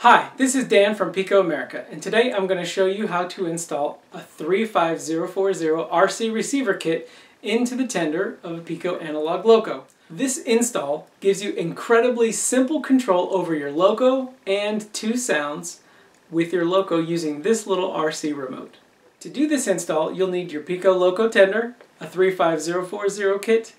Hi, this is Dan from PIKO America, and today I'm going to show you how to install a 35040 RC receiver kit into the tender of a PIKO analog loco. This install gives you incredibly simple control over your loco and two sounds with your loco using this little RC remote. To do this install, you'll need your PIKO loco tender, a 35040 kit,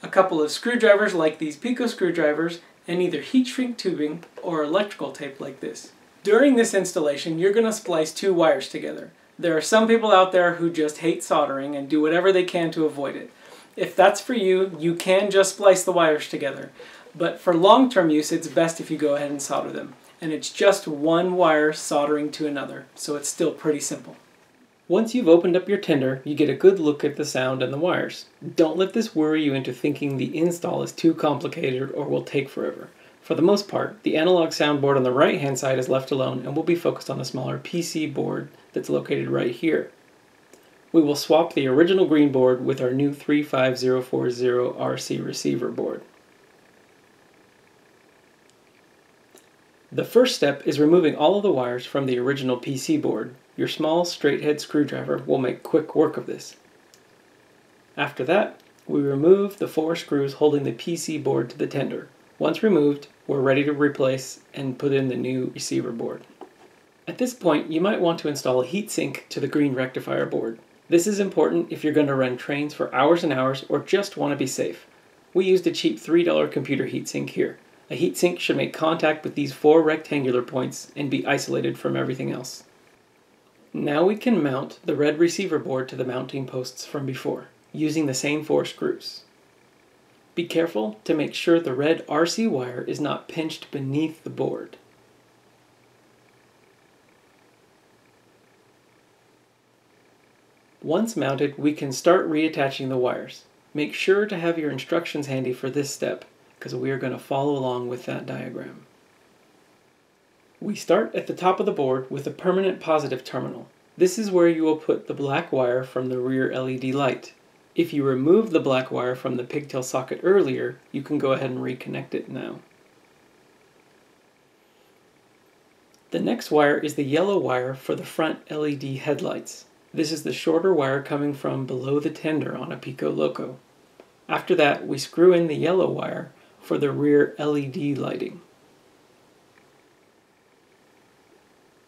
a couple of screwdrivers like these PIKO screwdrivers, and either heat shrink tubing or electrical tape like this. During this installation, you're going to splice two wires together. There are some people out there who just hate soldering and do whatever they can to avoid it. If that's for you, you can just splice the wires together. But for long-term use, it's best if you go ahead and solder them. And it's just one wire soldering to another, so it's still pretty simple. Once you've opened up your tender, you get a good look at the sound and the wires. Don't let this worry you into thinking the install is too complicated or will take forever. For the most part, the analog soundboard on the right-hand side is left alone and will be focused on a smaller PC board that's located right here. We will swap the original green board with our new 35040 RC receiver board. The first step is removing all of the wires from the original PC board. Your small straight head screwdriver will make quick work of this. After that, we remove the 4 screws holding the PC board to the tender. Once removed, we're ready to replace and put in the new receiver board. At this point, you might want to install a heatsink to the green rectifier board. This is important if you're going to run trains for hours and hours or just want to be safe. We used a cheap $3 computer heatsink here. A heatsink should make contact with these 4 rectangular points and be isolated from everything else. Now we can mount the red receiver board to the mounting posts from before, using the same 4 screws. Be careful to make sure the red RC wire is not pinched beneath the board. Once mounted, we can start reattaching the wires. Make sure to have your instructions handy for this step, because we are going to follow along with that diagram. We start at the top of the board with a permanent positive terminal. This is where you will put the black wire from the rear LED light. If you removed the black wire from the pigtail socket earlier, you can go ahead and reconnect it now. The next wire is the yellow wire for the front LED headlights. This is the shorter wire coming from below the tender on a PIKO loco. After that, we screw in the yellow wire for the rear LED lighting.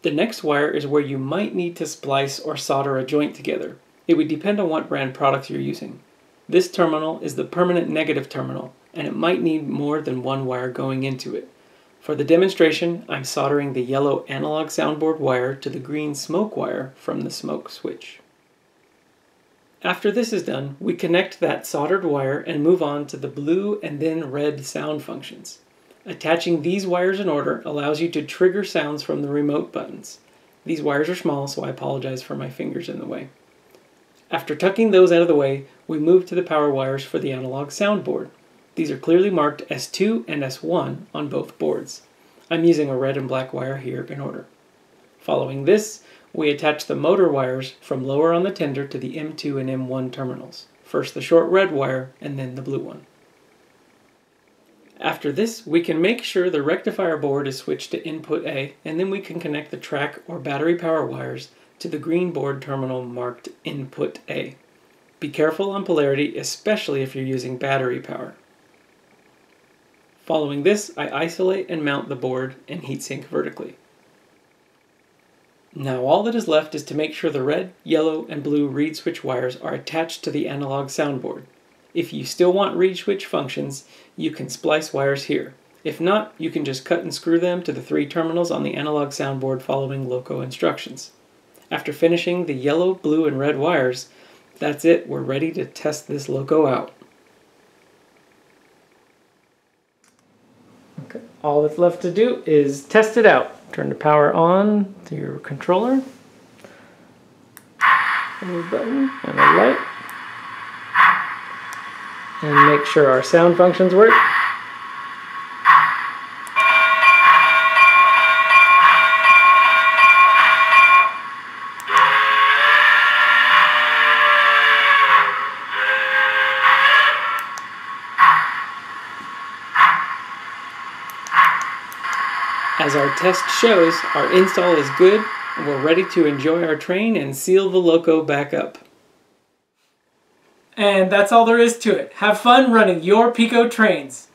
The next wire is where you might need to splice or solder a joint together. It would depend on what brand products you're using. This terminal is the permanent negative terminal, and it might need more than one wire going into it. For the demonstration, I'm soldering the yellow analog soundboard wire to the green smoke wire from the smoke switch. After this is done, we connect that soldered wire and move on to the blue and then red sound functions. Attaching these wires in order allows you to trigger sounds from the remote buttons. These wires are small, so I apologize for my fingers in the way. After tucking those out of the way, we move to the power wires for the analog soundboard. These are clearly marked S2 and S1 on both boards. I'm using a red and black wire here in order. Following this, we attach the motor wires from lower on the tender to the M2 and M1 terminals. First the short red wire and then the blue one. After this, we can make sure the rectifier board is switched to input A, and then we can connect the track or battery power wires to the green board terminal marked input A. Be careful on polarity, especially if you're using battery power. Following this, I isolate and mount the board and heatsink vertically. Now all that is left is to make sure the red, yellow, and blue reed switch wires are attached to the analog soundboard. If you still want reed switch functions, you can splice wires here. If not, you can just cut and screw them to the 3 terminals on the analog soundboard following loco instructions. After finishing the yellow, blue, and red wires, that's it, we're ready to test this loco out. Okay, all that's left to do is test it out. Turn the power on to your controller, and the button, and the light. And make sure our sound functions work. As our test shows, our install is good and we're ready to enjoy our train and seal the loco back up. And that's all there is to it. Have fun running your PIKO trains.